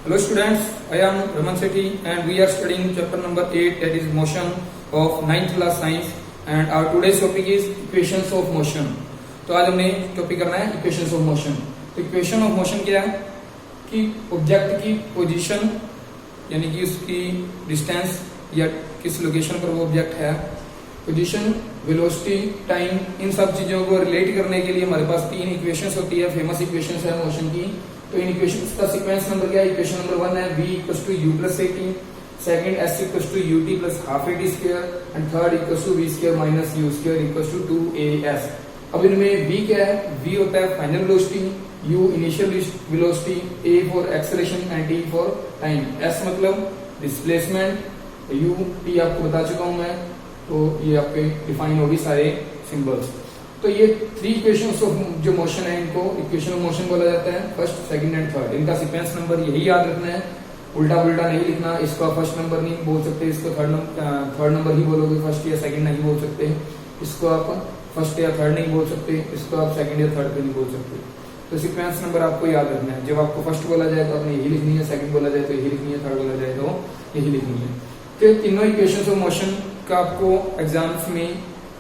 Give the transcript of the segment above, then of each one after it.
Hello students, I am Raman Sethi and we are studying chapter number 8, that is motion of 9th class science, and our today's topic is equations of motion. तो आज हमने topic करना है equations of motion. तो equation of motion क्या है कि object की पोजीशन यानी कि उसकी डिस्टेंस या किस लोकेशन पर वो ऑब्जेक्ट है, पोजीशन, वेलोसिटी, टाइम, इन सब चीजों को रिलेट करने के लिए हमारे पास तीन इक्वेशंस होती है, फेमस इक्वेशंस है मोशन की। तो इन इक्वेशंस का सीक्वेंस नंबर क्या है? इक्वेशन नंबर 1 है v equals to u plus at, second s equals to ut plus half at square, and third equals to v square minus u square equals to 2as। अब इनमें v क्या है? v होता है final velocity, u initial velocity, a for acceleration and t for time, s मतलब displacement, u t आपको बता चुका हूं मैं, तो ये आपके डिफाइन होगी सारे सिंबल्स। तो ये थ्री इक्वेशंस ऑफ जो मोशन है इनको इक्वेशन ऑफ मोशन बोला जाता है, फर्स्ट, सेकंड एंड थर्ड। इनका सीक्वेंस नंबर यही याद रखना है, उल्टा पुल्टा नहीं लिखना। इसको आप फर्स्ट नंबर नहीं बोल सकते, इसको थर्ड नंबर ही बोलोगे, फर्स्ट या सेकंड नहीं बोल सकते। इसको आप फर्स्ट या थर्ड नहीं बोल सकते, इसको आप सेकंड या थर्ड पे नहीं बोल सकते। तो सीक्वेंस नंबर आपको याद रखना है। जब आपको फर्स्ट बोला जाए तो आपने यही लिखनी है, सेकंड बोला जाए तो यही लिखनी है, थर्ड बोला जाए तो यही लिखनी है। तो तीनों इक्वेशंस ऑफ मोशन का आपको एग्जाम्स में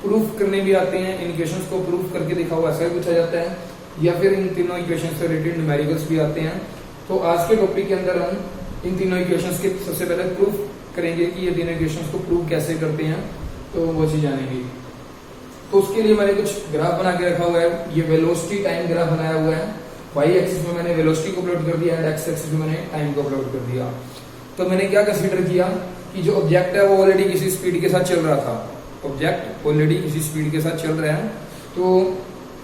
प्रूफ करने भी आते हैं, इन इक्वेशंस को प्रूफ करके दिखाओ ऐसा भी पूछा जाता है, या फिर इन तीनों इक्वेशंस से रिलेटेड न्यूमेरिकल्स भी आते हैं। तो आज के टॉपिक के अंदर हम इन तीनों इक्वेशंस के सबसे पहले प्रूफ करेंगे कि ये तीनों इक्वेशंस को प्रूव कैसे करते हैं, तो वो चीज जानेंगे। तो उसके लिए मैंने कुछ ग्राफ बना के रखा हुआ है। ये वेलोसिटी टाइम ग्राफ बनाया हुआ है, वाई एक्सिस में मैंने वेलोसिटी को प्लॉट कर दिया एंड एक्स एक्सिस में मैंने टाइम को प्लॉट कर दिया। तो मैंने क्या कंसीडर किया कि जो ऑब्जेक्ट है वो ऑलरेडी किसी स्पीड के साथ चल रहा था, ऑब्जेक्ट ऑलरेडी किसी स्पीड के साथ चल रहा है, तो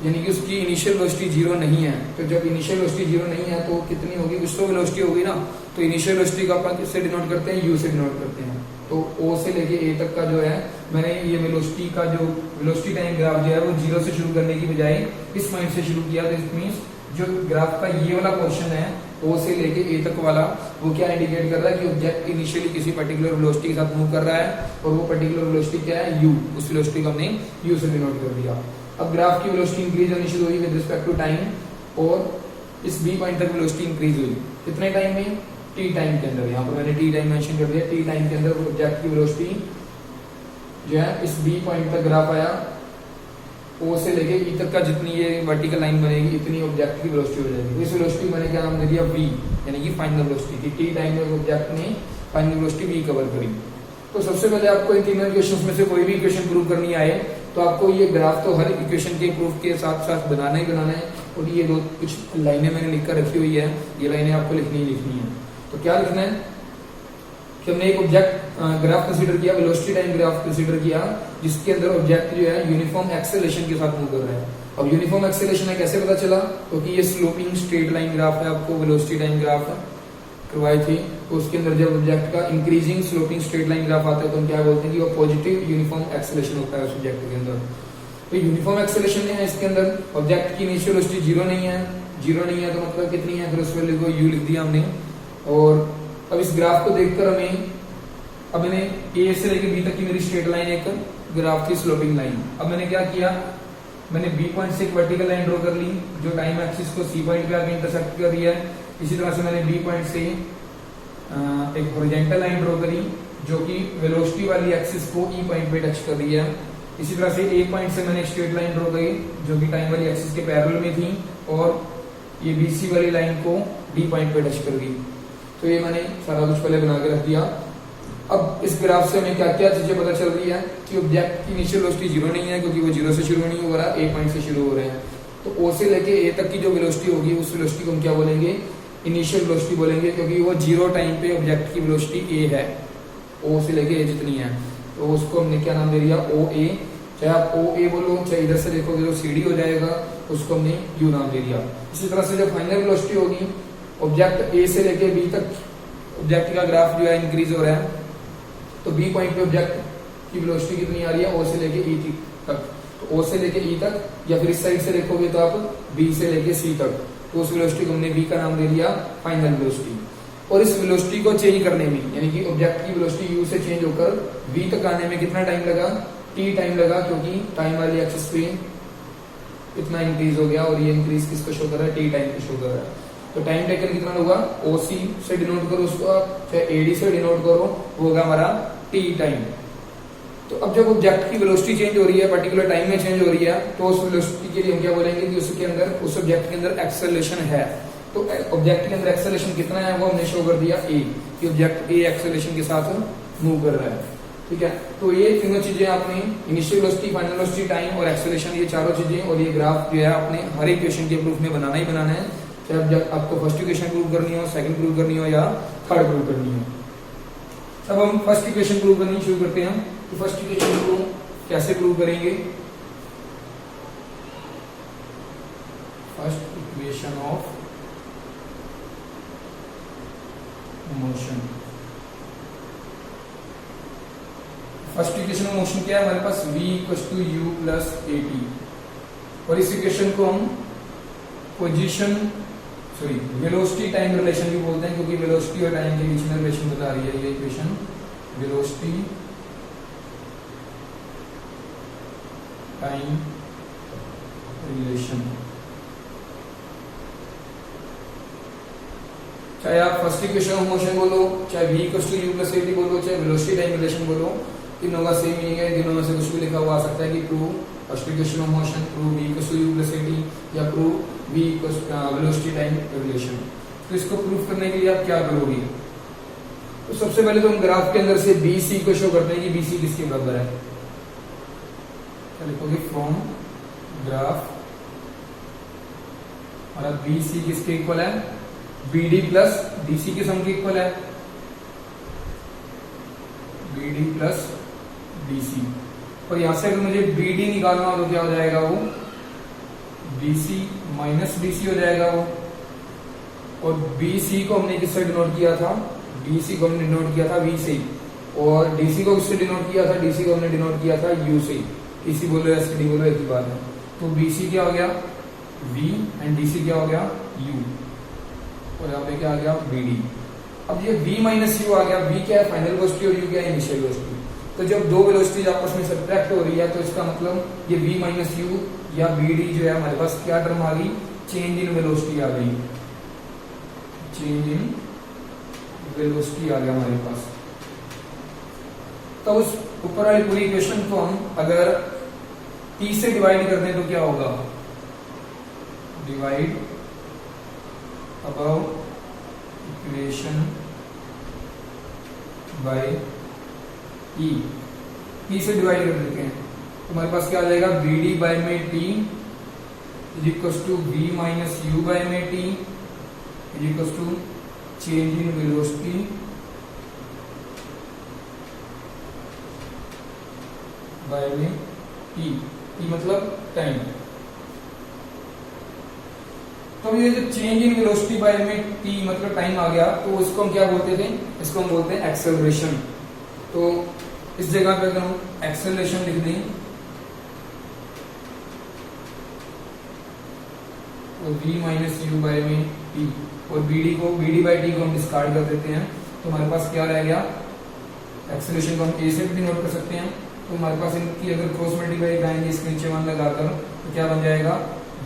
यानी कि उसकी इनिशियल वेलोसिटी जीरो नहीं है। तो जब इनिशियल वेलोसिटी जीरो नहीं है तो कितनी होगी? कुछ तो वेलोसिटी होगी ना। तो इनिशियल वेलोसिटी को अपन किससे डिनोट करते हैं? u से डिनोट करते हैं। तो o से लेके a तक का जो है, मैंने ये वेलोसिटी का जो वेलोसिटी टाइम ग्राफ जो है वो जीरो से शुरू करने की बजाय इस पॉइंट से शुरू किया। तो इट मींस जो ग्राफ का ये वाला पोर्शन है o से लेके a तक वाला, वो क्या इंडिकेट कर रहा है कि ऑब्जेक्ट इनिशियली किसी पर्टिकुलर वेलोसिटी के साथ मूव कर रहा है, और वो पर्टिकुलर वेलोसिटी क्या है? u। उस वेलोसिटी को हमने u से डिनोट कर दिया। अब ग्राफ की वेलोसिटी इंक्रीज होनी शुरू हुई विद रिस्पेक्ट टू टाइम, और इस b पॉइंट तक वेलोसिटी इंक्रीज हुई कितने टाइम में? t टाइम के अंदर। यहाँ पर मैंने t टाइम मेंशन कर दिया। t टाइम के अंदर ऑब्जेक्ट की वेलोसिटी जो है इस b पॉइंट तक ग्राफ आया, o से लेके e तक का जितनी ये वर्टिकल लाइन बनेगी इतनी ऑब्जेक्ट की वेलोसिटी हो जाएगी। इस वेलोसिटी मैंने क्या नाम दे दिया? v, यानी कि फाइनल वेलोसिटी। t टाइम में ऑब्जेक्ट ने फाइनल वेलोसिटी v कवर करी। तो सबसे पहले आपको इन तीनों इक्वेशंस में से कोई भी इक्वेशन प्रूव करनी आए तो आपको ये ग्राफ तो हर इक्वेशन के प्रूफ के साथ साथ बनाना ही बनाना है। और ये दो कुछ लाइनें मैंने लिख कर रखी हुई है, ये लाइनें आपको लिखनी ही लिखनी है। तो क्या लिखना है कि हमने एक ऑब्जेक्ट ग्राफ कंसीडर किया, वेलोसिटी टाइम ग्राफ कंसीडर किया, जिसके अंदर ऑब्जेक्ट जो है यूनिफॉर्म एक्सेलरेशन के साथ मूव कर रहा है। अब यूनिफॉर्म एक्सेलरेशन है कैसे पता चला? क्योंकि ये स्लोपिंग स्ट्रेट लाइन ग्राफ है, आपको वेलोसिटी टाइम ग्राफ करवाई थी। तो उसके अंदर जब ऑब्जेक्ट का increasing sloping straight line graph आता है तो हम क्या बोलते हैं कि वो पॉजिटिव यूनिफॉर्म एक्सेलरेशन होता है उस ऑब्जेक्ट के अंदर। तो यूनिफॉर्म एक्सेलरेशन है इसके अंदर, ऑब्जेक्ट की इनिशियल वेलोसिटी जीरो नहीं है, जीरो नहीं है तो मतलब कितनी है? फिर उस वैल्यू को u लिख दिया हमने। और अब इस ग्राफ को देखकर हमें, अब मैंने a से लेकर b तक की मेरी स्ट्रेट लाइन एक ग्राफ थी, स्लोपिंग लाइन। अब मैंने क्या किया, मैंने b पॉइंट से एक वर्टिकल लाइन ड्रॉ कर ली जो टाइम एक्सिस को c पॉइंट पे आके इंटरसेक्ट कर रही है। इसी तरह से मैंने b पॉइंट से एक हॉरिजॉन्टल लाइन ड्रॉ करी जो कि वेलोसिटी वाली एक्सिस को e पॉइंट पे टच कर रही है। इसी तरह से a पॉइंट से मैंने एक स्ट्रेट लाइन ड्रॉ करी जो कि टाइम वाली एक्सिस के पैरेलल में थी, और ये bc वाली लाइन को d पॉइंट पे टच कर गई। तो ये मैंने सारा कुछ पहले बना के रख दिया। अब इस ग्राफ से हमें क्या क्या चीजें पता चल रही है कि ऑब्जेक्ट की इनिशियल वेलोसिटी जीरो नहीं है, क्योंकि वो जीरो से शुरू नहीं हो रहा, a पॉइंट से शुरू हो रहे हैं। तो o से लेके a तक की जो वेलोसिटी होगी उस वेलोसिटी को हम क्या बोलेंगे? इनिशियल वेलोसिटी बोलेंगे, क्योंकि वो जीरो टाइम पे ऑब्जेक्ट की वेलोसिटी a है, o से लेके a जितनी है। तो उसको हमने क्या नाम दे दिया? OA। चाहे आप OA बोलो, चाहे इधर से देखोगे तो CD हो जाएगा, उसको हमने u नाम दे दिया। इसी तरह से जब फाइनल वेलोसिटी होगी, ऑब्जेक्ट a से लेके b तक ऑब्जेक्ट का ग्राफ जो है इंक्रीज हो रहा है, तो b पॉइंट पे ऑब्जेक्ट की वेलोसिटी कितनी आ रही है? o से लेके e तक। तो o से लेके e तक, या फिर इस साइड से देखोगे तो आप b से लेके c तक, तो उस वेलोसिटी को हमने b का नाम दे दिया फाइनल वेलोसिटी। और इस वेलोसिटी को चेंज करने में, यानी कि ऑब्जेक्ट की वेलोसिटी u से चेंज होकर v तक आने में कितना टाइम लगा? t टाइम लगा, क्योंकि टाइम वाली एक्सिस पे इतना इंक्रीज हो गया, और ये इंक्रीज किसको शो कर रहा है? t टाइम को शो कर रहा है। तो टाइम टेकन कितना होगा, ओसी से डिनोट करो उसको आप, चाहे एडी से डिनोट करो, वो होगा हमारा टी टाइम। तो अब जब ऑब्जेक्ट की वेलोसिटी चेंज हो रही है, पर्टिकुलर टाइम में चेंज हो रही है, तो उस वेलोसिटी के लिए हम क्या बोलेंगे कि उसके अंदर, उस ऑब्जेक्ट के अंदर एक्सेलरेशन है। तो ऑब्जेक्ट के अंदर एक्सेलरेशन कितना है वो हमने शो कर दिया ए, कि ऑब्जेक्ट ए एक्सेलरेशन के साथ मूव कर रहा है, ठीक है। तो ये तीनों चीजें आपने initial velocity, final velocity, time और एक्सेलरेशन, ये चारों चीजें और ये ग्राफ जो है आपने हर एक इक्वेशन के प्रूफ में बनाना ही बनाना है, चाहे जब आपको फर्स्ट इक्वेशन प्रूव करनी हो, सेकंड प्रूव करनी हो या थर्ड प्रूव करनी हो। अब हम फर्स्ट इक्वेशन प्रूव करनी शुरू करते हैं। तो फर्स्ट इक्वेशन को कैसे प्रूव करेंगे, first equation of motion. First equation of motion क्या है हमारे पास, v equals to u plus at, और इस इक्वेशन को हम पोजीशन वेलोसिटी टाइम रिलेशन भी बोलते हैं, क्योंकि वेलोसिटी और टाइम के बीच में रिलेशन बता रही है ये इक्वेशन, वेलोसिटी टाइम रिलेशन। चाहे आप फर्स्ट इक्वेशन ऑफ मोशन बोलो, चाहे v equals to u plus at बोलो, चाहे वेलोसिटी टाइम रिलेशन बोलो, तीनों का सेम मीनिंग है। तीनों में से कुछ भी लिखा हुआ आ सकता है कि prove first equation of motion, prove v equals to u plus at, या prove v equals velocity time relation. तो इसको प्रूव करने के लिए आप क्या करोगे, तो सबसे पहले तो हम ग्राफ के अंदर से BC को शो करते हैं कि BC किसके बराबर है। क्या लिखोगे, फ्रॉम ग्राफ, और BC किसके इक्वल है, BD प्लस DC के सम के इक्वल है, BD प्लस DC। और यहां से अगर मुझे BD निकालना हो तो क्या हो जाएगा, वो BC माइनस DC हो जाएगा वो। और BC को हमने किससे डिनोट किया था, BC को हमने डिनोट किया था V से, और DC को किससे डिनोट किया था, DC को हमने डिनोट किया था U से। DC बोलो या CD बोलो, एक ही बात है। तो BC क्या हो गया, V, एंड DC क्या हो गया, U, और यहाँ पे क्या आ गया, BD। अब ये V माइनस U आ गया, V क्या है, फाइनल वेलोसिटी, और U क्या है, इनिशियल वेलोसिटी। तो जब दो वेलोसिटीज आपस में सब्ट्रैक्ट हो रही है, तो इसका मतलब ये V माइनस U या BD जो है हमारे पास क्या टर्म आ गई, चेंज इन वेलोसिटी आ गई, चेंज इन वेलोसिटी आ गया हमारे पास। तो उस ऊपर वाली पूरी इक्वेशन को हम अगर T से डिवाइड कर दें तो क्या होगा, divide above equation by E, T से डिवाइड कर देते हैं तो हमारे पास क्या आ जाएगा, BD बाय में T is equals to V minus U by में T is equals to change in velocity by में T, T मतलब टाइम। तो ये जो चेंज इन वेलोसिटी बाय में T मतलब टाइम आ गया, तो इसको हम क्या बोलते थे, इसको हम बोलते हैं एक्सेलरेशन। तो इस जगह पे अगर हम एक्सेलरेशन लिख दें तो V माइनस U बाय में T, और BD बाय T को हम डिस्कार्ड कर देते हैं, तो हमारे पास क्या रह गया, एक्सेलरेशन को हम A से भी नोट कर सकते हैं। तो हमारे पास इनकी अगर क्रॉस मल्टीप्लाई कराएंगे इसके नीचे 1 लगाकर, तो क्या बन जाएगा,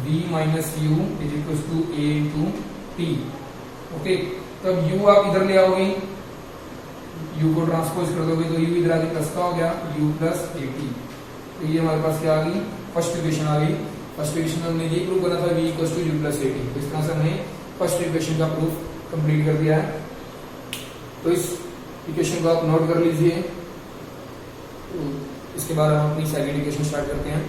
V minus U is equal to A into T। Okay, तो अब U आप इधर ले आओगे, U को ट्रांसपोज कर दोगे तो U इधर आगे प्लस का हो गया, U प्लस AT। तो ये हमारे पास क्या आ गई, फर्स्ट इक्वेशन आ गई। फर्स्ट इक्वेशन में हमने ये प्रूव करना था V equal to U plus AT। तो इस तरह से हमने फर्स्ट इक्वेशन का प्रूफ कंप्लीट कर दिया है। तो इस इक्वेशन को आप नोट कर लीजिए। तो इसके बाद हम अपनी सेकंड इक्वेशन स्टार्ट करते हैं।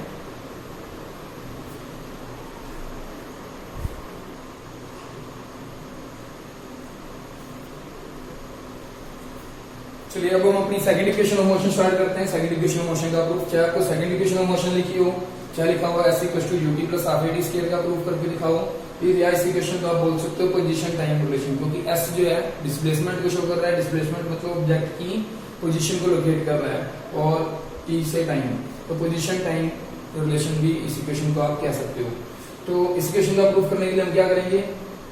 चलिए अब हम अपनी second equation of motion start करते हैं। सेकंड इक्वेशन ऑफ मोशन का प्रूफ, चाहे आपको सेकंड इक्वेशन ऑफ मोशन लिखी हो, चाहे लिखा हुआ S equal to ut plus half AT square का प्रूफ करके लिखा हो, फिर या इस इक्वेशन को आप बोल सकते हो पोजीशन टाइम रिलेशन, क्योंकि S जो है डिस्प्लेसमेंट को शो कर रहा है। डिस्प्लेसमेंट मतलब ऑब्जेक्ट की पोजीशन को लोकेट कर रहा है, और T से टाइम, तो पोजीशन टाइम रिलेशन भी इस इक्वेशन को आप कह सकते हो। तो इस इक्वेशन का प्रूफ करने के लिए हम क्या करेंगे,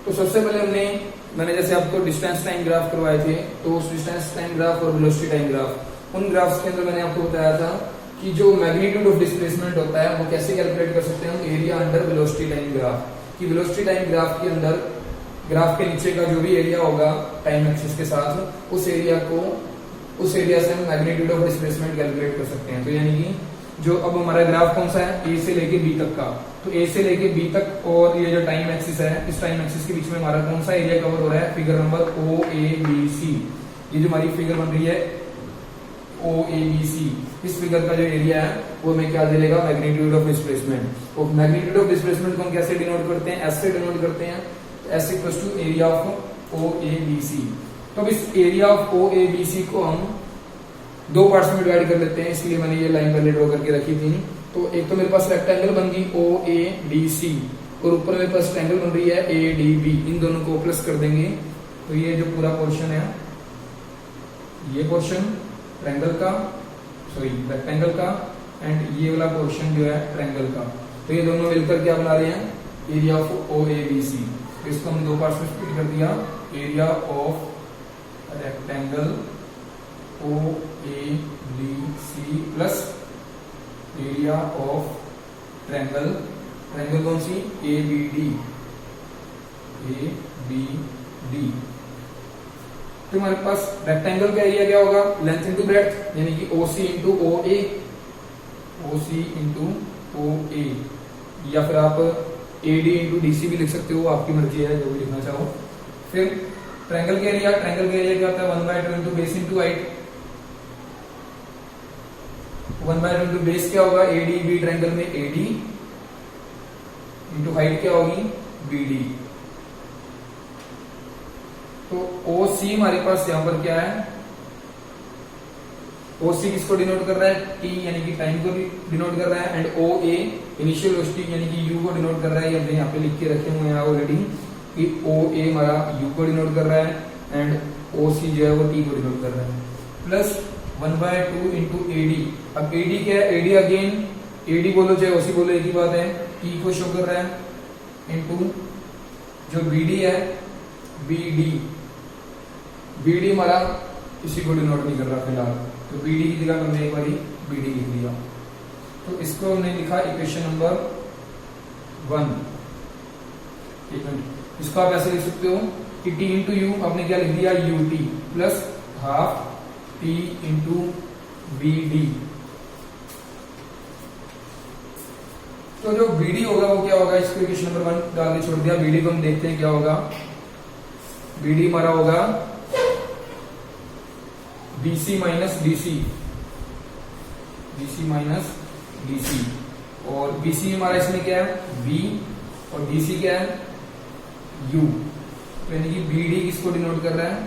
तो सबसे पहले मैंने जैसे आपको डिस्टेंस टाइम ग्राफ करवाए थे, तो उस डिस्टेंस टाइम ग्राफ और वेलोसिटी टाइम ग्राफ, उन ग्राफ्स के अंदर मैंने आपको बताया था कि जो मैग्नीट्यूड ऑफ डिस्प्लेसमेंट होता है वो कैसे कैलकुलेट कर सकते हैं हम, area under velocity time graph. कि वेलोसिटी टाइम ग्राफ के अंदर ग्राफ के नीचे का जो भी एरिया होगा टाइम एक्सिस के साथ, उस एरिया से हम मैग्नीट्यूड ऑफ डिस्प्लेसमेंट कैलकुलेट कर सकते हैं। तो यानी कि जो अब हमारा ग्राफ कौन सा है, ए से लेके बी तक का, तो ए से लेके बी तक और ये जो टाइम एक्सिस है, इस टाइम एक्सिस के बीच में हमारा कौन सा एरिया कवर हो रहा है, figure number O A B C. ये जो हमारी फिगर बन रही है ओ ए बी सी, इस फिगर का जो एरिया है वो हमें क्या दे देगा, मैग्नीट्यूड ऑफ डिस्प्लेसमेंट। और मैग्नीट्यूड ऑफ डिस्प्लेसमेंट को हम कैसे डिनोट करते हैं, एस से डिनोट करते हैं, S equals to area of O A B C. तो अब इस area of O A B C को हम दो पार्ट्स में डिवाइड कर लेते हैं, इसलिए मैंने ये लाइन पहले ड्रॉ करके रखी थी। तो एक तो मेरे पास रेक्टेंगल बन गई ओ ए डी सी, और ऊपर मेरे पास ट्रायंगल बन रही है ए डी बी। इन दोनों को प्लस कर देंगे तो ये जो पूरा पोर्शन है, ये पोर्शन ट्रायंगल का, सॉरी रेक्टेंगल का, एंड ये वाला पोर्शन जो है ट्रायंगल का, तो ये दोनों मिलकर क्या बना रहे हैं, area of O A B C. तो इसको हम दो पार्ट्स में स्प्लिट कर दिया, area of rectangle O A B C plus area of triangle, triangle कौन सी, A B D, A B D. तो हमारे पास रेक्टेंगल का एरिया क्या होगा, लेंथ इंटू ब्रेड्थ, यानी कि ओ सी इंटू ओ ए, ओ सी इंटू ओ ए, या फिर आप A D into D C भी लिख सकते हो, आपकी मर्जी है जो भी लिखना चाहो। फिर ट्रायंगल का एरिया, ट्रायंगल का एरिया क्या होता है, 1/2 into base into height. 1/2 into base क्या होगा, ए डी बी, ट्रायंगल में ए डी इंटू हाइट क्या होगी, बी डी। तो ओ सी हमारे पास यहां पर क्या है, ओ सी किसको डिनोट कर रहा है, टी यानी कि टाइम को डिनोट कर रहा है, and O A initial velocity यानी कि यू को डिनोट कर रहा है। ये यहाँ पे लिख के रखे हुए हैं ऑलरेडी कि ओ ए हमारा यू को डिनोट कर रहा है, एंड ओ सी जो है वो टी को डिनोट कर रहा है, प्लस 1/2 इंटू ए डी। अब ए डी क्या है, A D again A D बोलो चाहे ओसी बोलो एक ही बात है, टी को शो कर रहा है, इंटू जो बी डी है, बी डी, बी डी हमारा किसी को डिनोट नहीं कर रहा फिलहाल, तो बी डी की जगह हमने एक बार बी डी लिख दिया। तो इसको हमने लिखा इक्वेशन नंबर 1। इसको आप ऐसे लिख सकते हो कि टी इंटू यू, आपने क्या लिख दिया, U T plus half T into B D. तो जो बी डी होगा वो क्या होगा, इसको इक्वेशन नंबर 1 डाल के छोड़ दिया। बी डी को हम देखते हैं क्या होगा, बी डी हमारा होगा BC minus DC, BC minus DC, और BC हमारा इसमें क्या है, B, और DC क्या है, U। तो यानी कि BD किसको डिनोट कर रहा है,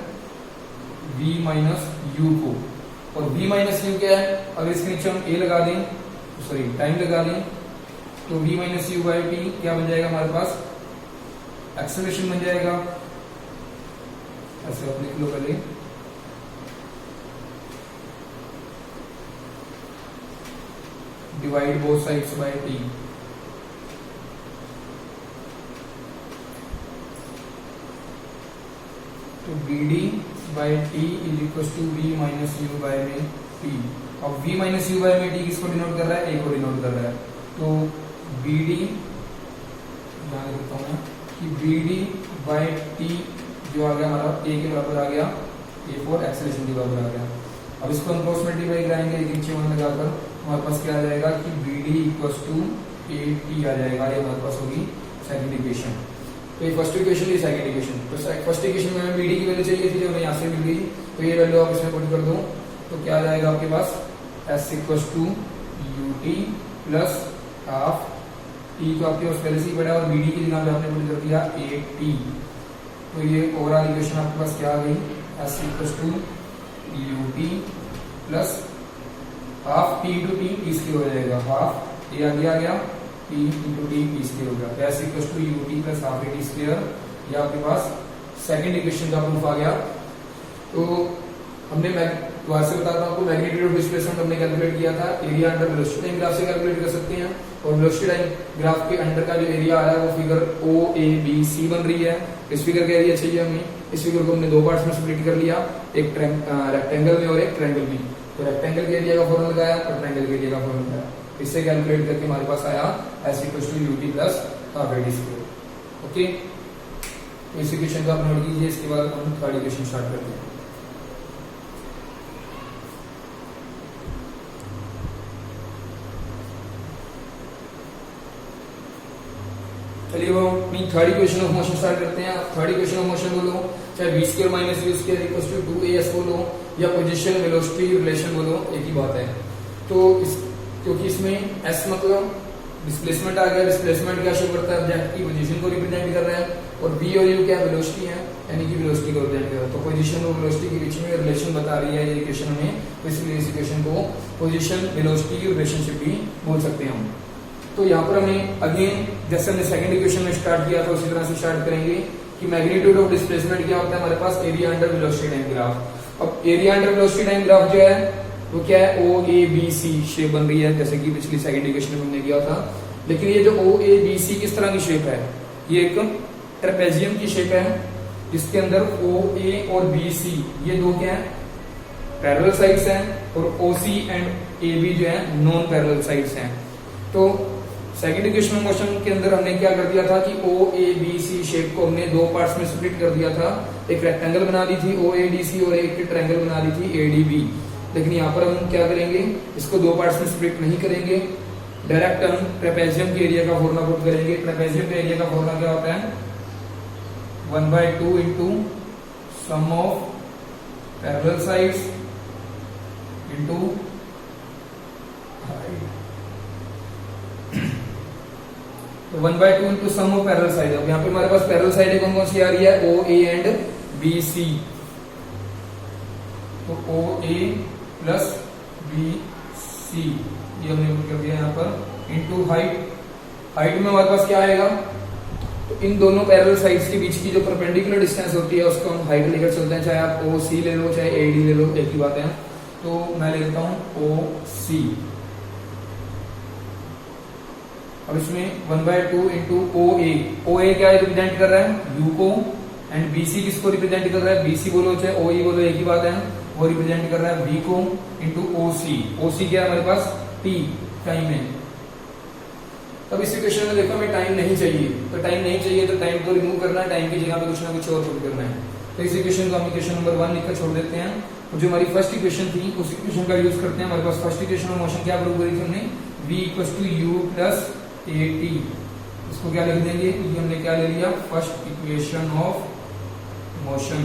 B माइनस U को, और B माइनस U क्या है, अगर इसके नीचे हम A लगा दें, सॉरी टाइम लगा दें, तो V minus U by T क्या बन जाएगा हमारे पास, एक्सेलरेशन बन जाएगा। ऐसे आप लिख लो पहले, divide both sides by T. तो B D by T is equal to V minus you by में टी। अब v माइनस यू बाय में टी किसको डिनोट कर रहा है, a को डिनोट कर रहा है। तो बी डी ध्यान रखता हूं कि बी डी बाई टी जो आ गया हमारा a के बराबर आ गया, a फॉर एक्सेलरेशन के बराबर आ गया। अब इसको हम क्रॉस मल्टीप्लाई कराएंगे, एक नीचे वन लगाकर हमारे पास क्या आ जाएगा कि B D equals to A T आ जाएगा। ये हमारे पास होगी सेकंड इक्वेशन। तो ये फर्स्ट इक्वेशन, ये सेकंड इक्वेशन। तो फर्स्ट इक्वेशन में हमें बी डी की वैल्यू चाहिए थी, जो हमें यहाँ से मिल गई, तो ये वैल्यू आप इसमें पुट कर दो, तो क्या आ जाएगा आपके पास, S equals to U T plus half T, तो आपके पास पहले से ही पड़ा, और बी डी की जगह पे आपने पुट कर दिया ए टी। तो ये ओवरऑल इक्वेशन आपके पास क्या आ गई, S equals to U T plus half T into T, T square हो जाएगा, हाफ ये आगे आ गया, T into T, T square हो गया, S equals to U T plus half A T square. ये आपके पास सेकंड इक्वेशन का प्रूफ आ गया। तो हमने दोबारा से बताता हूं आपको, मैग्नीट्यूड ऑफ डिस्प्लेसमेंट हमने कैलकुलेट किया था, area under velocity time graph से कैलकुलेट कर सकते हैं, और वेलोसिटी टाइम ग्राफ के अंडर का जो एरिया आ रहा है वो फिगर ओ ए बी सी बन रही है। इस फिगर का एरिया चाहिए हमें, इस फिगर को हमने दो पार्ट्स में स्प्लिट कर लिया, एक रेक्टेंगल में और एक ट्रायंगल में। तो रेक्टेंगल के एरिया का फॉर्मूला लगाया और ट्रायंगल के एरिया का फॉर्मूला लगाया, इससे कैलकुलेट करके हमारे पास आया S equals to U T plus half A T square. Okay, तो इस इक्वेशन को आप नोट कीजिए, इसके बाद हम थर्ड इक्वेशन स्टार्ट करते हैं। चलिए वो अपनी third equation of motion start करते हैं। थर्ड इक्वेशन ऑफ मोशन बोलो, चाहे v square minus u square equals to 2as बोलो या पोजीशन वेलोसिटी रिलेशन बोलो, एक ही बात है। तो क्योंकि इसमें s मतलब डिस्प्लेसमेंट आ गया, डिस्प्लेसमेंट क्या शो करता है, ऑब्जेक्ट की पोजीशन को रिप्रेजेंट कर रहा है, और v और u क्या वेलोसिटी है, यानी कि वेलोसिटी को रिप्रेजेंट कर रहा है। तो पोजीशन और वेलोसिटी के बीच में रिलेशन बता रही है ये इक्वेशन हमें, तो इसलिए इस इक्वेशन को पोजीशन वेलोसिटी की रिलेशनशिप भी बोल सकते हैं हम। तो यहाँ पर हमें अगेन जैसे हमने सेकंड इक्वेशन में स्टार्ट किया था उसी तरह से स्टार्ट करेंगे कि मैग्नीट्यूड ऑफ डिस्प्लेसमेंट क्या होता है हमारे पास, area under velocity time graph. अब area under velocity time graph जो है वो क्या है, ओ ए बी सी शेप बन रही है, जैसे कि पिछली सेकंड इक्वेशन में हमने किया था। लेकिन ये जो ओ ए बी सी किस तरह की शेप है, ये एक ट्रेपेजियम की शेप है, जिसके अंदर ओ ए और बी सी ये दो क्या है, पैरेलल साइड्स हैं, और ओ सी एंड ए बी जो है नॉन पैरेलल साइड्स हैं। तो सेकंड इक्वेशन मोशन के अंदर हमने क्या कर दिया था कि ओ ए बी सी शेप को हमने दो पार्ट्स में स्प्लिट कर दिया था, एक रेक्टेंगल बना दी थी ओ ए डी सी और एक ट्रायंगल बना दी थी ए डी बी। लेकिन यहाँ पर हम क्या करेंगे, इसको दो पार्ट्स में स्प्लिट नहीं करेंगे, डायरेक्ट हम ट्रेपेजियम के एरिया का फॉर्मूला पुट करेंगे। ट्रेपेजियम के एरिया का फॉर्मूला क्या होता है, 1/2 into sum of parallel sides into तो 1/2 into sum of parallel side. अब यहाँ पे हमारे पास पैरेलल साइड कौन कौन सी आ रही है, ओ ए एंड बी सी। तो ओ ए प्लस बी सी ये हमने कर दिया यहाँ पर, इंटू हाइट। हाइट में हमारे पास क्या आएगा, तो इन दोनों पैरेलल साइड्स के बीच की जो परपेंडिकुलर डिस्टेंस होती है उसको हम हाइट लेकर चलते हैं, चाहे आप ओ सी ले लो चाहे ए डी ले लो, एक ही बात है। तो मैं ले लेता हूं ओ सी। अब इसमें 1/2 इंटू ओ ए क्या रिप्रेजेंट कर रहा है, यू को, एंड बी सी किसको रिप्रेजेंट कर रहा है, बी सी बोलो चाहे ओ ई बोलो एक ही बात है, वो रिप्रेजेंट कर रहा है वी को, इंटू ओ सी। ओ सी क्या है हमारे पास, टी टाइम है। अब इस इक्वेशन में देखो हमें टाइम नहीं चाहिए, तो टाइम नहीं चाहिए तो टाइम को रिमूव करना है, टाइम की जगह पे कुछ ना कुछ और पुट करना है। तो इस इक्वेशन को हम इक्वेशन नंबर 1 लिखकर छोड़ देते हैं, और जो हमारी फर्स्ट इक्वेशन थी उस इक्वेशन का यूज करते हैं। हमारे पास फर्स्ट इक्वेशन ऑफ मोशन क्या प्रूव करी थी हमने, v equals to U plus A T. इसको क्या लिख देंगे, ये हमने क्या ले लिया, फर्स्ट इक्वेशन ऑफ मोशन।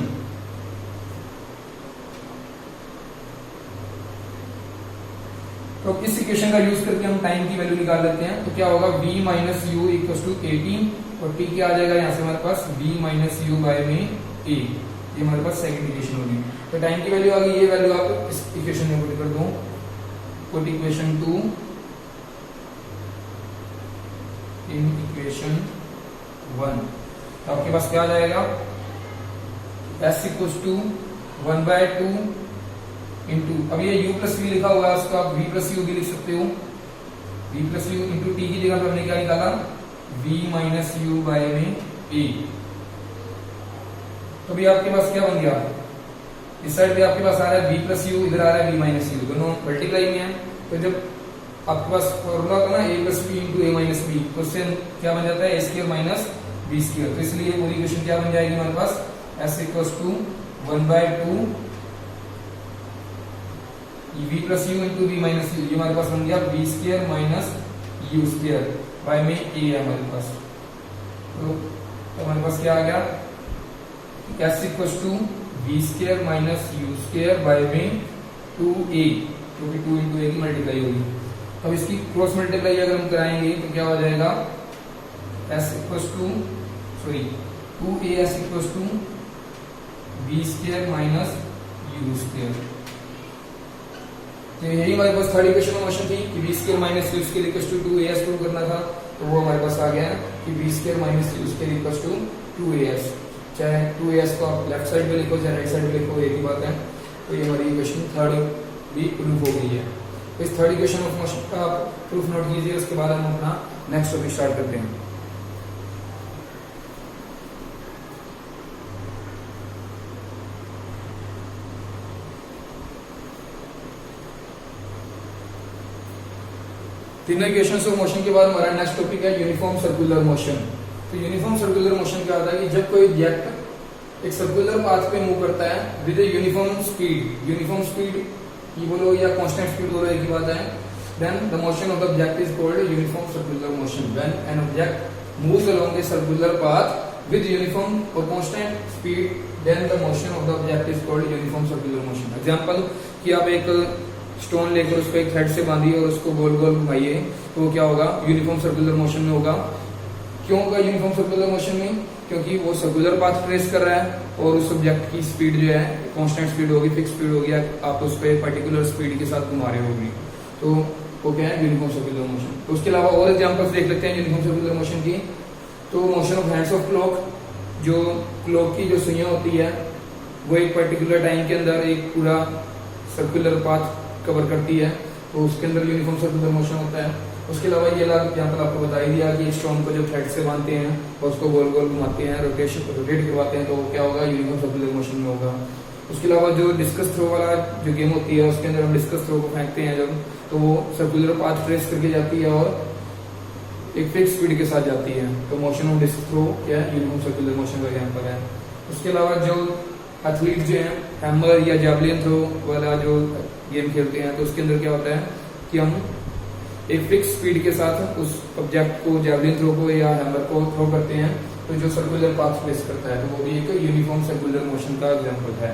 तो इस इक्वेशन का यूज करके हम टाइम की वैल्यू निकाल लेते हैं। तो क्या होगा, v minus u equals to 18, और t क्या आ जाएगा यहाँ से हमारे पास, v माइनस यू बाय में a। ये हमारे पास सेकंड इक्वेशन होगी। तो टाइम की वैल्यू आ गई, ये वैल्यू आप इस इक्वेशन में पुट कर दो, पुट इक्वेशन 2 इन इक्वेशन 1। तो आपके पास क्या आ जाएगा, s इक्वल्स टू 1/2 इंटू, अब ये u प्लस वी लिखा हुआ है, उसको आप v प्लस यू भी लिख सकते हो, v plus u into T की जगह पे हमने क्या निकाला, v माइनस यू बाय में a। तो भी आपके पास क्या बन गया, इस साइड पे आपके पास आ रहा है v प्लस यू, इधर आ रहा है v माइनस यू, दोनों मल्टीप्लाई में है। तो जब आपके पास फॉर्मूला था ना a plus b into a minus b, तो उससे क्या बन जाता है, a square minus b square. तो इसलिए पूरी इक्वेशन क्या बन जाएगी हमारे पास, s equals to 1/2 v plus u into v minus u, ये हमारे पास बन गया v square minus u square by में a है हमारे पास। तो हमारे पास क्या आ गया, s equals to v square minus u square by में 2a, क्योंकि 2 इंटू a की मल्टीप्लाई होगी। अब इसकी क्रॉस मल्टीप्लाई अगर हम कराएंगे तो क्या हो जाएगा, s equals to 2as equals to v square minus u square. तो यही हमारे पास थर्ड इक्वेशन ऑफ मोशन थी कि v square minus u square equals to 2as prove करना था। तो वो हमारे पास आ गया कि v square minus u square equals to 2as। चाहे 2as को आप लेफ्ट साइड में लिखो चाहे राइट साइड में लिखो, एक ही बात है। तो ये हमारी इक्वेशन थर्ड भी प्रूफ हो गई है। तो इस थर्ड इक्वेशन ऑफ मोशन का आप प्रूफ नोट कीजिए, उसके बाद हम अपना नेक्स्ट टॉपिक स्टार्ट करते हैं। तीनों इक्वेशंस ऑफ मोशन के बाद हमारा नेक्स्ट टॉपिक है यूनिफॉर्म सर्कुलर मोशन। तो यूनिफॉर्म सर्कुलर मोशन क्या होता है कि जब कोई ऑब्जेक्ट एक सर्कुलर पाथ पे मूव करता है विद यूनिफॉर्म स्पीड ये बोलो या कांस्टेंट स्पीड बोलो, एक ही बात है, then the motion of the object is called uniform circular motion. When an object moves along a circular path with uniform or constant speed, then the motion of the object is called uniform circular motion. Example कि आप एक stone लेकर उसको एक thread से बांधिए और उसको गोल गोल घुमाइए, तो वो क्या होगा, यूनिफॉर्म सर्कुलर मोशन में होगा। क्यों होगा यूनिफॉर्म सर्कुलर मोशन में? क्योंकि वो सर्कुलर पाथ ट्रेस कर रहा है और उस ऑब्जेक्ट की स्पीड जो है कांस्टेंट स्पीड होगी, फिक्स स्पीड होगी, आप उस पर पर्टिकुलर स्पीड के साथ घुमा रहे होगी, तो वो क्या है, यूनिफॉर्म सर्कुलर मोशन। तो उसके अलावा और एग्जांपल्स देख लेते हैं यूनिफॉर्म सर्कुलर मोशन की। तो motion of hands of clock, जो क्लॉक की जो सुइयां होती है वो एक पर्टिकुलर टाइम के अंदर एक पूरा सर्कुलर पाथ कवर करती है, तो उसके अंदर यूनिफॉर्म सर्कुलर मोशन होता है। उसके अलावा ये यहाँ पर आपको बता ही दिया कि स्टोन को जब थ्रेड से बांधते हैं और उसको गोल गोल घुमाते हैं, रोटेट करवाते हैं, तो क्या होगा, यूनिफॉर्म सर्कुलर मोशन में होगा। उसके अलावा जो डिस्कस थ्रो वाला जो गेम होती है उसके अंदर हम डिस्कस थ्रो को फेंकते हैं जब, तो वो सर्कुलर पाथ ट्रेस करके जाती है और एक फिक्स स्पीड के साथ जाती है, तो मोशन ऑफ डिस्क थ्रो क्या है, यूनिफॉर्म सर्कुलर मोशन का एग्जांपल है। उसके अलावा जो एथलीट जो है हैमर या जैवलिन थ्रो वाला जो गेम खेलते हैं, तो उसके अंदर क्या होता है कि हम एक फिक्स स्पीड के साथ उस ऑब्जेक्ट को, जैवलिन थ्रो को या हैमर को थ्रो करते हैं, तो जो सर्कुलर पाथ ट्रेस करता है, तो वो भी एक यूनिफॉर्म सर्कुलर मोशन का एग्जांपल है।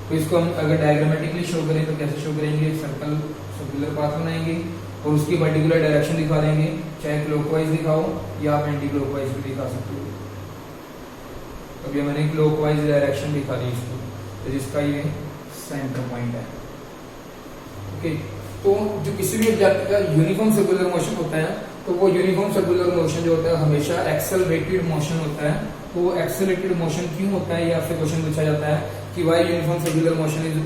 तो इसको हम अगर डायग्रामेटिकली शो करें तो कैसे शो करेंगे, सर्कुलर पाथ बनाएंगे और उसकी पर्टिकुलर डायरेक्शन दिखा देंगे, चाहे क्लॉकवाइज दिखाओ या आप एंटी क्लॉकवाइज भी दिखा सकते हो। अभी मैंने क्लॉकवाइज डायरेक्शन दिखा दी इसको, तो जिसका ये सेंटर पॉइंट है। ओके, तो जो किसी भी ऑब्जेक्ट का यूनिफॉर्म सर्कुलर मोशन होता है, तो वो यूनिफॉर्म सर्कुलर मोशन जो होता है हमेशा एक्सेलरेटेड मोशन होता है। तो वो एक्सेलरेटेड मोशन क्यों होता है, ये आपसे क्वेश्चन पूछा जाता है कि why uniform circular motion is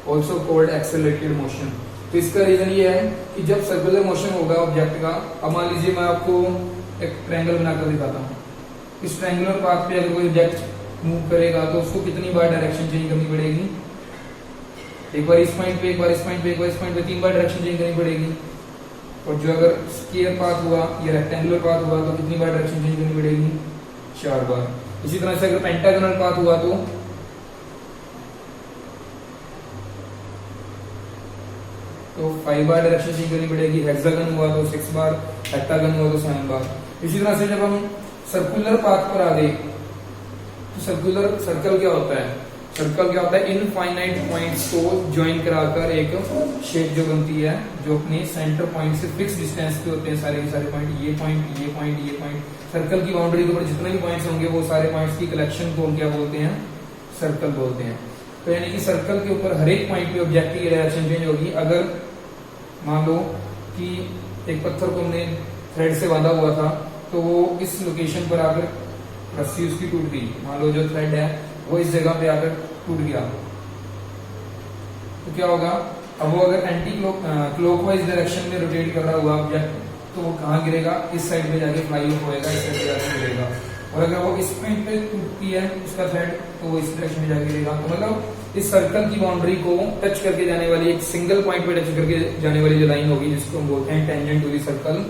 also called accelerated motion. तो इसका रीजन ये है कि जब सर्कुलर मोशन होगा ऑब्जेक्ट का, अब मान लीजिए मैं आपको एक ट्रायंगल बनाकर दिखाता हूँ, इस ट्रायंगुलर पाथ पे अगर कोई ऑब्जेक्ट मूव करेगा तो उसको कितनी बार डायरेक्शन चेंज करनी पड़ेगी, एक बार इस पॉइंट पे, एक बार इस पॉइंट पे, एक बार इस पॉइंट पे, 3 बार डायरेक्शन चेंज करनी पड़ेगी। और जो अगर स्क्वायर पाथ हुआ या रेक्टेंगुलर पाथ हुआ तो कितनी बार डायरेक्शन चेंज करनी पड़ेगी, 4 बार। इसी तरह से अगर पेंटागोनल पाथ हुआ तो 5 बार डायरेक्शन चेंज करनी पड़ेगी। हेक्सागन हुआ तो 6 बार, हेक्टागन हुआ तो 7 बार। इसी तरह से जब हम सर्कुलर पाथ पर आ गए तो सर्कल क्या होता है, सर्कल क्या होता है, इनफाइनाइट पॉइंट्स को ज्वाइन कराकर एक शेप जो बनती है, जो अपने सेंटर पॉइंट से फिक्स डिस्टेंस पे होते हैं सारे के सारे पॉइंट, ये पॉइंट, ये पॉइंट, ये पॉइंट। सर्कल की बाउंड्री के ऊपर जितने भी पॉइंट्स होंगे वो सारे पॉइंट्स की कलेक्शन को हम क्या बोलते हैं, सर्कल बोलते हैं। तो यानी कि सर्कल के ऊपर हर एक पॉइंट पे ऑब्जेक्ट की डायरेक्शन चेंज होगी। अगर मान लो कि एक पत्थर को हमने थ्रेड से बांधा हुआ था, तो वो इस लोकेशन पर आकर रस्सी उसकी टूट गई, मान लो जो थ्रेड है वो इस जगह पे आकर टूट गया, तो क्या होगा, अब वो अगर एंटी क्लॉकवाइज डायरेक्शन में रोटेट कर रहा हुआ ऑब्जेक्ट, तो वो कहाँ गिरेगा, इस साइड पे जाके फ्लाई ऑफ होएगा, इस साइड पे जाके गिरेगा। और अगर वो इस पॉइंट पे टूटती है उसका थ्रेड, तो वो इस डायरेक्शन में जाके गिरेगा। तो मतलब इस सर्कल की बाउंड्री को टच करके जाने वाली, एक सिंगल पॉइंट पे टच करके जाने वाली जो लाइन होगी, जिसको हम बोलते हैं टेंजेंट टू द सर्कल,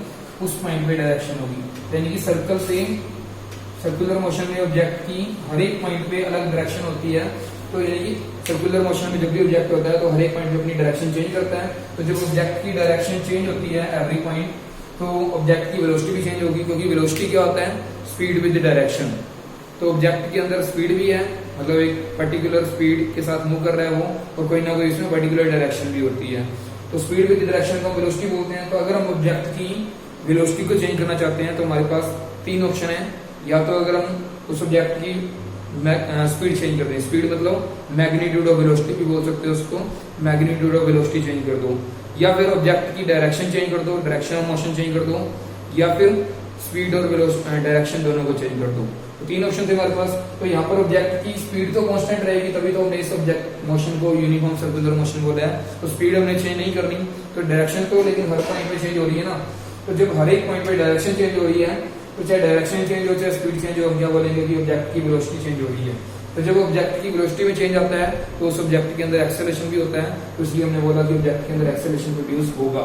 उस पॉइंट पे डायरेक्शन होगी। यानी कि सर्कल से सर्कुलर मोशन में ऑब्जेक्ट की हर एक पॉइंट पे अलग डायरेक्शन होती है। तो यानी सर्कुलर मोशन में जब भी ऑब्जेक्ट होता है तो हर एक पॉइंट पे अपनी डायरेक्शन चेंज करता है। तो जब ऑब्जेक्ट की डायरेक्शन चेंज होती है एवरी पॉइंट, तो ऑब्जेक्ट की वेलोसिटी भी चेंज होगी, क्योंकि वेलोसिटी क्या होता है, स्पीड विद डायरेक्शन। तो ऑब्जेक्ट के अंदर स्पीड भी है, मतलब एक पर्टिकुलर स्पीड के साथ मूव कर रहा है वो, और कोई ना कोई इसमें पर्टिकुलर डायरेक्शन भी होती है। तो स्पीड विद डायरेक्शन को वेलोसिटी बोलते हैं। तो अगर हम ऑब्जेक्ट की वेलोसिटी को चेंज करना चाहते हैं तो हमारे पास 3 ऑप्शन है। या तो अगर हम उस ऑब्जेक्ट की स्पीड चेंज कर दें, स्पीड मतलब मैग्नीट्यूड ऑफ वेलोसिटी भी बोल सकते हो उसको, मैग्नीट्यूड ऑफ वेलोसिटी चेंज कर दो, या फिर ऑब्जेक्ट की डायरेक्शन चेंज कर दो, डायरेक्शन ऑफ मोशन चेंज कर दो, या फिर स्पीड और डायरेक्शन दोनों को चेंज कर दो। तो 3 ऑप्शन थे हमारे पास। तो यहाँ पर ऑब्जेक्ट की स्पीड तो कांस्टेंट रहेगी, तभी तो हमने इस ऑब्जेक्ट मोशन को यूनिफॉर्म सर्कुलर मोशन बोला है। तो स्पीड हमने चेंज नहीं करनी, तो डायरेक्शन तो लेकिन हर पॉइंट पे चेंज हो रही है ना। तो जब हर एक पॉइंट पे डायरेक्शन चेंज हो रही है, तो चाहे डायरेक्शन चेंज हो चाहे स्पीड चेंज हो, हम क्या बोलेंगे कि ऑब्जेक्ट की वेलोसिटी चेंज हो रही है। तो जब ऑब्जेक्ट की वेलोसिटी में चेंज आता है तो उस ऑब्जेक्ट के अंदर एक्सेलरेशन भी होता है, तो इसलिए हमने बोला कि ऑब्जेक्ट के अंदर एक्सेलरेशन प्रोड्यूस होगा।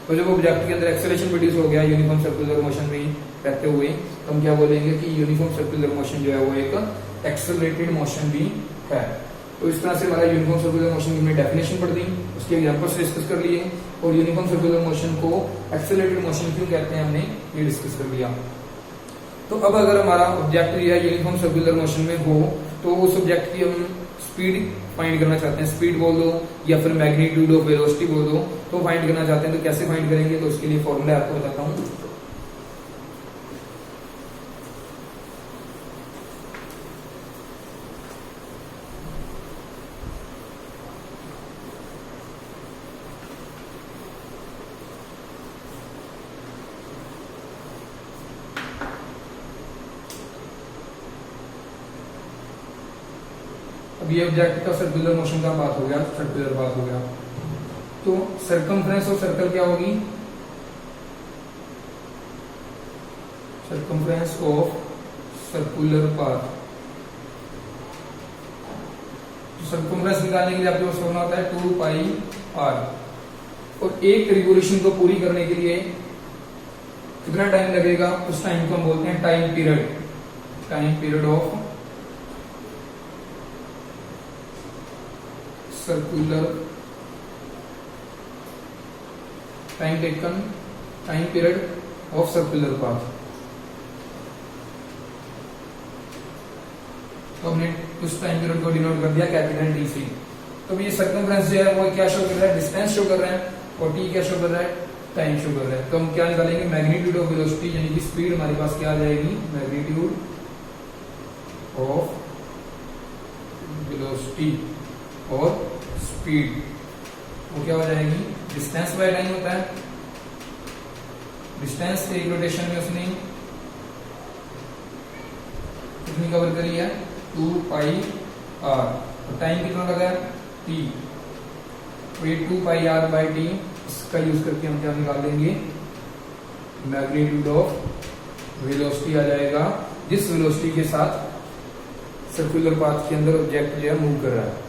तो जब ऑब्जेक्ट के अंदर एक्सेलरेशन प्रोड्यूस हो गया यूनिफॉर्म सर्कुलर मोशन में रहते हुए, तो हम क्या बोलेंगे कि यूनिफॉर्म सर्कुलर मोशन जो है वो एक एक्सेलरेटेड मोशन भी है। तो इस तरह से हमारा यूनिफॉर्म सर्कुलर मोशन की हमने डेफिनेशन पढ़ दी, उसके एग्जांपल्स डिस्कस कर लिए, और यूनिफॉर्म सर्कुलर मोशन को एक्सेलरेटेड मोशन क्यों कहते हैं हमने ये डिस्कस कर लिया। तो अब अगर हमारा ऑब्जेक्ट जो है यूनिफॉर्म सर्कुलर मोशन में हो, तो उस ऑब्जेक्ट की हम स्पीड फाइंड करना चाहते हैं, स्पीड बोल दो या फिर मैग्नीट्यूड ऑफ वेलोसिटी बोल दो, तो फाइंड करना चाहते हैं तो कैसे फाइंड करेंगे, तो उसके लिए फॉर्मूला आपको बताता हूँ। अब ये ऑब्जेक्ट का सर्कुलर मोशन का बात हो गया, सर्कुलर बात हो गया, तो सरकमफ्रेंस ऑफ सर्कल क्या होगी, सरकमफ्रेंस ऑफ सर्कुलर पाथ। तो सरकमफ्रेंस निकालने के लिए आपके पास होना होता है 2 पाई r, और एक रिवोल्यूशन को पूरी करने के लिए कितना टाइम लगेगा, उस टाइम को हम बोलते हैं time period, time period of circular, time taken, time period of circular path. तो हमने उस टाइम पीरियड को डिनोट कर दिया कैपिटल टी से। तो ये सर्कमफ्रेंस जो है वो क्या शो कर रहा है, डिस्टेंस शो कर रहा है, और टी क्या शो कर रहा है, टाइम शो कर रहा है। तो हम क्या निकालेंगे, मैग्नीट्यूड ऑफ वेलोसिटी, यानी कि स्पीड हमारे पास क्या आ जाएगी, मैग्नीट्यूड ऑफ वेलोसिटी और स्पीड वो क्या हो जाएगी, डिस्टेंस बाय टाइम होता है, डिस्टेंस एक रोटेशन में उसने कितनी कवर करी है, 2 पाई r, और टाइम कितना लगा है, t, तो ये 2 पाई r बाई टी, इसका यूज करके हम क्या निकाल लेंगे, मैग्नीट्यूड ऑफ वेलोसिटी आ जाएगा, जिस वेलोसिटी के साथ सर्कुलर पाथ के अंदर ऑब्जेक्ट जो है मूव कर रहा है।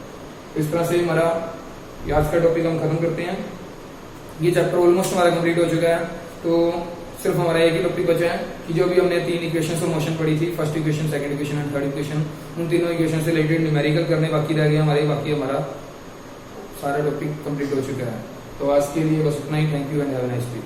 इस तरह से हमारा आज का टॉपिक हम खत्म करते हैं। ये चैप्टर ऑलमोस्ट हमारा कंप्लीट हो चुका है, तो सिर्फ हमारा एक ही टॉपिक बचा है कि जो भी हमने 3 इक्वेशंस ऑफ मोशन पढ़ी थी, first equation, second equation and third equation, उन तीनों इक्वेशन से रिलेटेड न्यूमेरिकल करने बाकी रह गए हमारे, बाकी हमारा सारा टॉपिक कंप्लीट हो चुका है। तो आज के लिए बस इतना ही। Thank you and have a nice day.